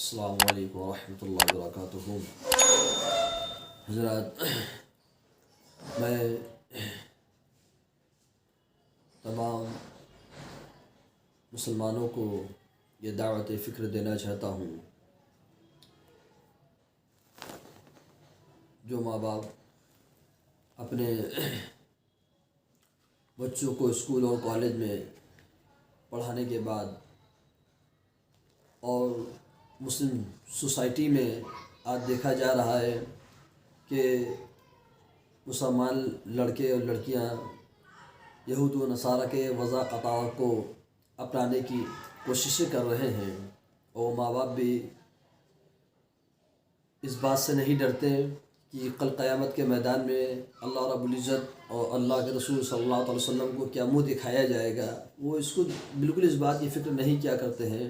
السلام علیکم ورحمۃ اللہ وبرکاتہ۔ حضرات، میں تمام مسلمانوں کو یہ دعوت فکر دینا چاہتا ہوں، جو ماں باپ اپنے بچوں کو اسکول اور کالج میں پڑھانے کے بعد اور مسلم سوسائٹی میں آج دیکھا جا رہا ہے کہ مسلمان لڑکے اور لڑکیاں یہود و نصارہ کے وضع قطار کو اپنانے کی کوششیں کر رہے ہیں، اور ماں باپ بھی اس بات سے نہیں ڈرتے کہ کل قیامت کے میدان میں اللہ رب العزت اور اللہ کے رسول صلی اللہ علیہ وسلم کو کیا منہ دکھایا جائے گا۔ وہ اس کو بالکل اس بات کی فکر نہیں کیا کرتے ہیں۔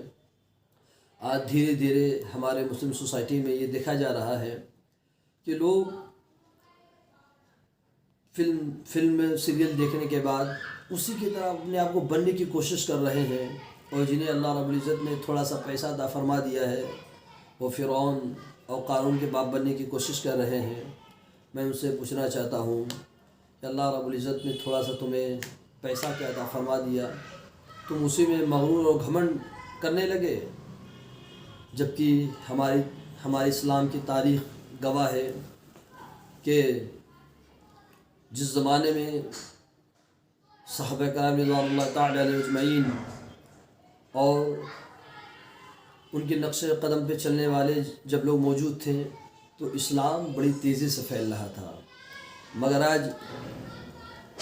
آج دھیرے دھیرے ہمارے مسلم سوسائٹی میں یہ دیکھا جا رہا ہے کہ لوگ فلم سیریل دیکھنے کے بعد اسی کی طرح اپنے آپ کو بننے کی کوشش کر رہے ہیں، اور جنہیں اللہ رب العزت نے تھوڑا سا پیسہ عطا فرما دیا ہے وہ فرعون اور قارون کے باپ بننے کی کوشش کر رہے ہیں۔ میں ان سے پوچھنا چاہتا ہوں کہ اللہ رب العزت نے تھوڑا سا تمہیں پیسہ کیا عطا فرما دیا، تم اسی میں مغرور اور گھمنڈ کرنے لگے، جبکہ ہمارے اسلام کی تاریخ گواہ ہے کہ جس زمانے میں صحابہ کرام رضوان اللہ تعالی علیہ اجمعین اور ان کے نقش قدم پہ چلنے والے جب لوگ موجود تھے تو اسلام بڑی تیزی سے پھیل رہا تھا، مگر آج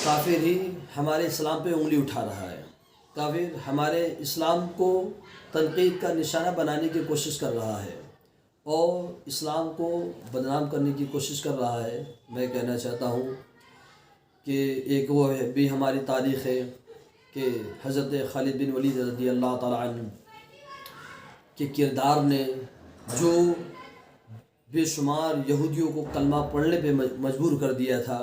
کافر ہی ہمارے اسلام پہ انگلی اٹھا رہا ہے۔ کافر ہمارے اسلام کو تنقید کا نشانہ بنانے کی کوشش کر رہا ہے اور اسلام کو بدنام کرنے کی کوشش کر رہا ہے۔ میں کہنا چاہتا ہوں کہ ایک وہ بھی ہماری تاریخ ہے کہ حضرت خالد بن ولید رضی اللہ تعالیٰ عنہ کے کردار نے جو بے شمار یہودیوں کو کلمہ پڑھنے پہ مجبور کر دیا تھا،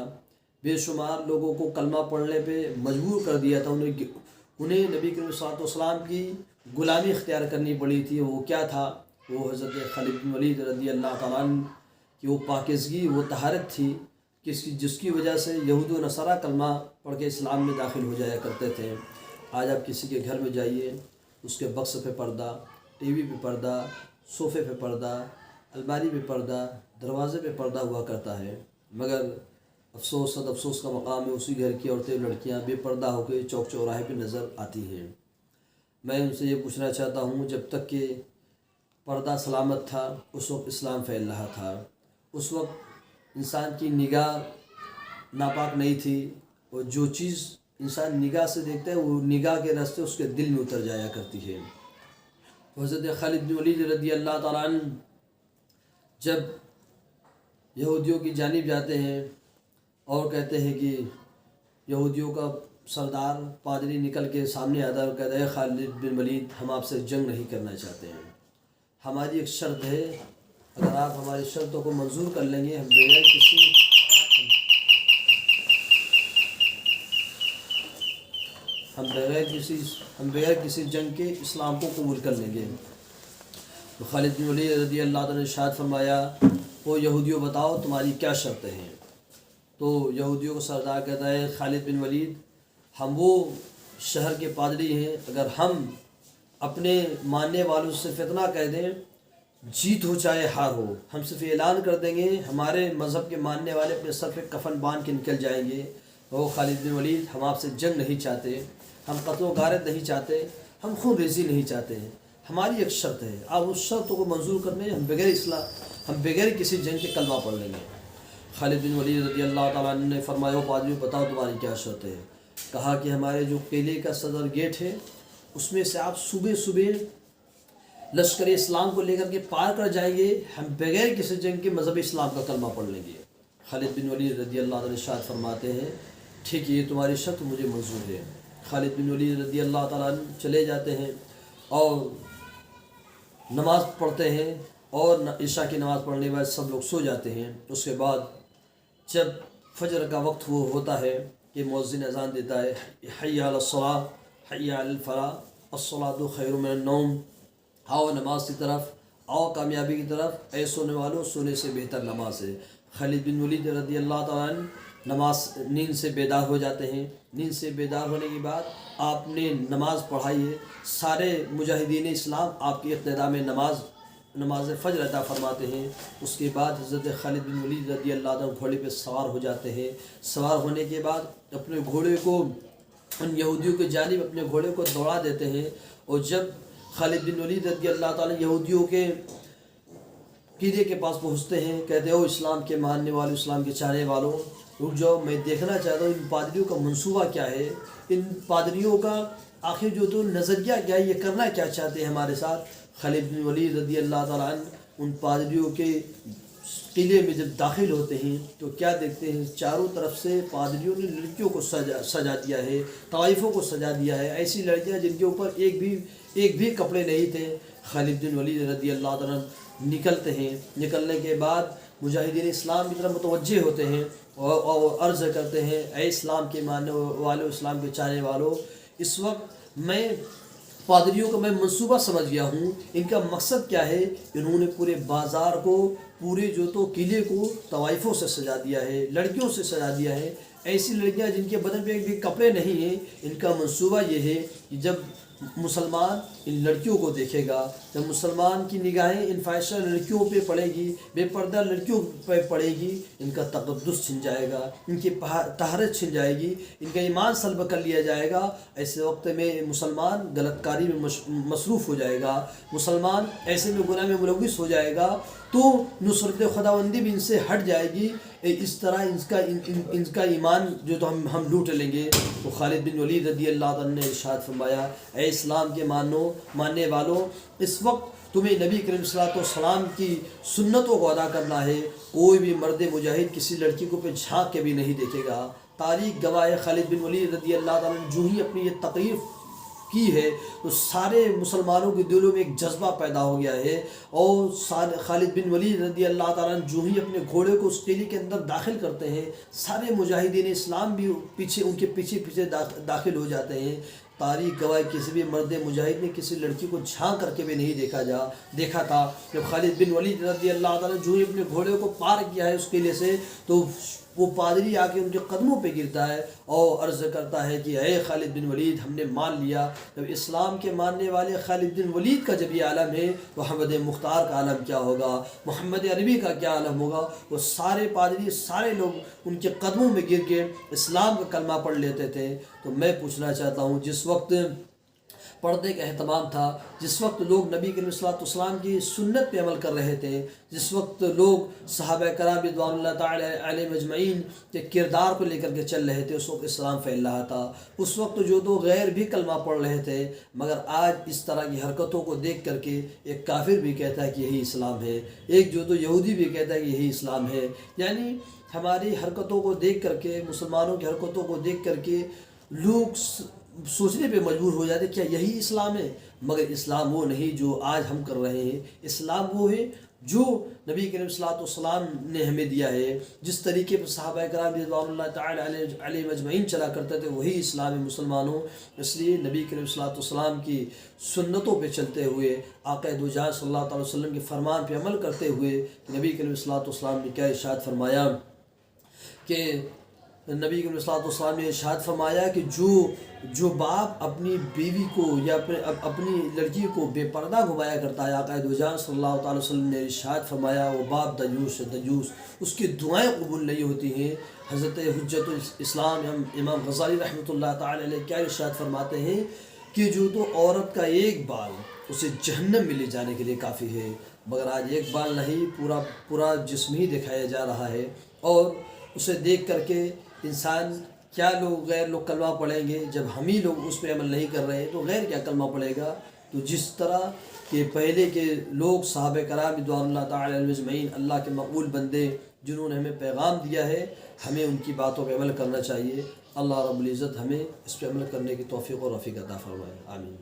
بے شمار لوگوں کو کلمہ پڑھنے پہ مجبور کر دیا تھا، انہیں نبی کریم صلی اللہ علیہ وسلم کی غلامی اختیار کرنی پڑی تھی۔ وہ کیا تھا؟ وہ حضرت خالد بن ولید رضی اللہ تعالیٰ عنہ کی وہ پاکیزگی، وہ طہارت تھی جس کی وجہ سے یہود و نصارہ کلمہ پڑھ کے اسلام میں داخل ہو جایا کرتے تھے۔ آج آپ کسی کے گھر میں جائیے، اس کے بکس پہ پردہ، ٹی وی پہ پردہ، صوفے پہ پردہ، الماری پہ پردہ، دروازے پہ پردہ ہوا کرتا ہے، مگر افسوس صد افسوس کا مقام ہے اسی گھر کی عورتیں لڑکیاں بے پردہ ہو کے چوک چوراہے پہ نظر آتی ہیں۔ میں ان سے یہ پوچھنا چاہتا ہوں، جب تک کہ پردہ سلامت تھا اس وقت اسلام پھیل رہا تھا، اس وقت انسان کی نگاہ ناپاک نہیں تھی، اور جو چیز انسان نگاہ سے دیکھتا ہے وہ نگاہ کے راستے اس کے دل میں اتر جایا کرتی ہے۔ حضرت خالد بن ولید رضی اللہ تعالیٰ عنہ جب یہودیوں کی جانب جاتے ہیں اور کہتے ہیں کہ یہودیوں کا سردار پادری نکل کے سامنے آتا ہے اور کہتا ہے خالد بن ولید، ہم آپ سے جنگ نہیں کرنا چاہتے ہیں، ہماری ایک شرط ہے، اگر آپ ہماری شرطوں کو منظور کر لیں گے ہم بغیر کسی جنگ کے اسلام کو قبول کر لیں گے۔ تو خالد بن ولید رضی اللہ تعالیٰ نے ارشاد فرمایا، وہ یہودیوں بتاؤ تمہاری کیا شرطیں ہیں؟ تو یہودیوں کو سردار کہتا ہے، خالد بن ولید، ہم وہ شہر کے پادری ہیں، اگر ہم اپنے ماننے والوں سے فتنہ کہہ دیں، جیت ہو چاہے ہار ہو، ہم صرف اعلان کر دیں گے، ہمارے مذہب کے ماننے والے اپنے سر پہ کفن باندھ کے نکل جائیں گے، وہ خالد بن ولید، ہم آپ سے جنگ نہیں چاہتے، ہم قتل و غارت نہیں چاہتے، ہم خون ریزی نہیں چاہتے ہیں، ہماری ایک شرط ہے، آپ اس شرط کو منظور کرنے ہم بغیر کسی جنگ کے کلمہ پڑھ لیں گے۔ خالد بن ولید رضی اللہ تعالیٰ عنہ نے فرمایا، پادریوں بتاؤ تمہاری کیا شرط ہے؟ کہا کہ ہمارے جو قلعے کا صدر گیٹ ہے اس میں سے آپ صبح صبح لشکر اسلام کو لے کر کے پار کر جائیں گے، ہم بغیر کسی جنگ کے مذہب اسلام کا کلمہ پڑھ لیں گے۔ خالد بن ولید رضی اللہ عنہ ارشاد فرماتے ہیں، ٹھیک ہے، یہ تمہاری شرط مجھے منظور ہے۔ خالد بن ولید رضی اللہ تعالیٰ عنہ چلے جاتے ہیں اور نماز پڑھتے ہیں، اور عشاء کی نماز پڑھنے کے بعد سب لوگ سو جاتے ہیں۔ اس کے بعد جب فجر کا وقت ہوتا ہے کہ مؤذن اذان دیتا ہے، حی علی الصلاۃ حی علی الفلاح الصلاۃ خیر من النوم، آؤ نماز کی طرف، اور کامیابی کی طرف، اے سونے والوں سونے سے بہتر نماز ہے۔ خالد بن ولید رضی اللہ تعالیٰ عنہ نیند سے بیدار ہو جاتے ہیں، نیند سے بیدار ہونے کے بعد آپ نے نماز پڑھائی ہے، سارے مجاہدین اسلام آپ کی اقتداء میں نماز فجر عطا فرماتے ہیں۔ اس کے بعد حضرت خالد بن ولید رضی اللہ عنہ گھوڑے پہ سوار ہو جاتے ہیں، سوار ہونے کے بعد اپنے گھوڑے کو ان یہودیوں کی جانب اپنے گھوڑے کو دوڑا دیتے ہیں، اور جب خالد بن ولید رضی اللہ تعالیٰ یہودیوں کے قلعے کے پاس پہنچتے ہیں، کہتے ہو اسلام کے ماننے والوں، اسلام کے چاہنے والوں، رک جاؤ، میں دیکھنا چاہتا ہوں ان پادریوں کا منصوبہ کیا ہے، ان پادریوں کا آخر جو تو نظریہ کیا ہے، یہ کرنا کیا چاہتے ہیں ہمارے ساتھ۔ خالد بن ولید رضی اللہ تعالیٰ عنہ ان پادریوں کے قلعے میں جب داخل ہوتے ہیں تو کیا دیکھتے ہیں، چاروں طرف سے پادریوں نے لڑکیوں کو سجا دیا ہے، طوائفوں کو سجا دیا ہے، ایسی لڑکیاں جن کے اوپر ایک بھی کپڑے نہیں تھے۔ خالد بن ولید رضی اللہ تعالیٰ نکلتے ہیں، نکلنے کے بعد مجاہدین اسلام کی طرف متوجہ ہوتے ہیں اور عرض کرتے ہیں، اے اسلام کے ماننے والوں، اسلام کے چاہنے والوں، اس وقت میں پادریوں کا میں منصوبہ سمجھ گیا ہوں، ان کا مقصد کیا ہے۔ انہوں نے پورے بازار کو، پورے جو تو قلعے کو طوائفوں سے سجا دیا ہے، لڑکیوں سے سجا دیا ہے، ایسی لڑکیاں جن کے بدن پہ ایک بھی کپڑے نہیں ہیں۔ ان کا منصوبہ یہ ہے کہ جب مسلمان ان لڑکیوں کو دیکھے گا، جب مسلمان کی نگاہیں ان فاحشہ لڑکیوں پہ پڑے گی، بے پردہ لڑکیوں پہ پڑے گی، ان کا تقدس چھن جائے گا، ان کی طہارت چھن جائے گی، ان کا ایمان سلب کر لیا جائے گا۔ ایسے وقت میں مسلمان غلط کاری میں مصروف ہو جائے گا، مسلمان ایسے میں گناہ میں ملوث ہو جائے گا، تو نصرت خداوندی بھی ان سے ہٹ جائے گی۔ اس طرح ان کا ایمان جو تو ہم لوٹ لیں گے۔ تو خالد بن ولید رضی اللہ عنہ نے ارشاد فرمایا، اے اسلام کے ماننے والوں، اس وقت تمہیں نبی کریم صلی اللہ علیہ وسلم کی سنتوں کو ادا کرنا ہے۔ کوئی بھی مرد مجاہد کسی لڑکی کو پہ جھانک کے بھی نہیں دیکھے گا۔ تاریخ گواہ خالد بن ولید رضی اللہ عنہ نے جو ہی اپنی یہ تقریر کی ہے تو سارے مسلمانوں کے دلوں میں ایک جذبہ پیدا ہو گیا ہے، اور خالد بن ولید رضی اللہ تعالیٰ جو ہی اپنے گھوڑے کو اس قلعے کے اندر داخل کرتے ہیں، سارے مجاہدین اسلام بھی ان کے پیچھے داخل ہو جاتے ہیں۔ تاریخ گواہ کسی بھی مرد مجاہد نے کسی لڑکی کو جھانک کر کے بھی نہیں دیکھا تھا۔ جب خالد بن ولید رضی اللہ تعالیٰ جو ہی اپنے گھوڑے کو پار کیا ہے اس قلعے سے، تو وہ پادری آ کے ان کے قدموں پہ گرتا ہے اور عرض کرتا ہے کہ اے خالد بن ولید، ہم نے مان لیا۔ جب اسلام کے ماننے والے خالد بن ولید کا جب یہ عالم ہے تو محمد مختار کا عالم کیا ہوگا، محمد عربی کا کیا عالم ہوگا۔ وہ سارے پادری، سارے لوگ ان کے قدموں میں گر کے اسلام کا کلمہ پڑھ لیتے تھے۔ تو میں پوچھنا چاہتا ہوں، جس وقت پردے کا اہتمام تھا، جس وقت لوگ نبی کریم صلی اللہ علیہ وسلم کی سنت پہ عمل کر رہے تھے، جس وقت لوگ صحابہ کرام رضوان اللہ تعالی علیہم اجمعین کے کردار کو لے کر کے چل رہے تھے، اس وقت اسلام پھیل رہا تھا، اس وقت جو تو غیر بھی کلمہ پڑھ رہے تھے، مگر آج اس طرح کی حرکتوں کو دیکھ کر کے ایک کافر بھی کہتا ہے کہ یہی اسلام ہے، ایک جو تو یہودی بھی کہتا ہے کہ یہی اسلام ہے۔ یعنی ہماری حرکتوں کو دیکھ کر کے، مسلمانوں کی حرکتوں کو دیکھ کر کے لوگ سوچنے پہ مجبور ہو جاتے کیا یہی اسلام ہے؟ مگر اسلام وہ نہیں جو آج ہم کر رہے ہیں، اسلام وہ ہے جو نبی کریم صلی اللہ علیہ وسلم نے ہمیں دیا ہے۔ جس طریقے پر صحابہ کرام رضوان اللہ تعالی علیہم اجمعین چلا کرتے تھے، وہی اسلام ہے مسلمانوں۔ اس لیے نبی کریم صلی اللہ علیہ وسلم کی سنتوں پہ چلتے ہوئے، آقا دو جہاں صلی اللہ علیہ وسلم کے فرمان پہ عمل کرتے ہوئے، نبی کریم صلی اللہ علیہ وسلم نے کیا ارشاد فرمایا کہ نبی کریم صلی اللہ علیہ وسلم نے ارشاد فرمایا کہ جو باپ اپنی بیوی کو یا اپنی لڑکی کو بے پردہ گھمایا کرتا ہے، آقا دو جہاں صلی اللہ تعالی وسلم نے ارشاد فرمایا وہ باپ دجوس، اس کی دعائیں قبول نہیں ہوتی ہیں۔ حضرت حجت الاسلام امام غزالی رحمۃ اللہ تعالی علیہ کیا ارشاد فرماتے ہیں کہ جو تو عورت کا ایک بال اسے جہنم میں لے جانے کے لیے کافی ہے، مگر آج ایک بال نہیں، پورا جسم ہی دکھایا جا رہا ہے، اور اسے دیکھ کر کے انسان کیا غیر لوگ کلمہ پڑھیں گے جب ہم ہی لوگ اس پہ عمل نہیں کر رہے ہیں، تو غیر کیا کلمہ پڑھے گا؟ تو جس طرح کہ پہلے کے لوگ صحابہ کرام رضوان اللہ تعالی علیہم اجمعین، اللہ کے مقبول بندے جنہوں نے ہمیں پیغام دیا ہے، ہمیں ان کی باتوں پہ عمل کرنا چاہیے۔ اللہ رب العزت ہمیں اس پہ عمل کرنے کی توفیق و رفیق عطا فرمائے، آمین۔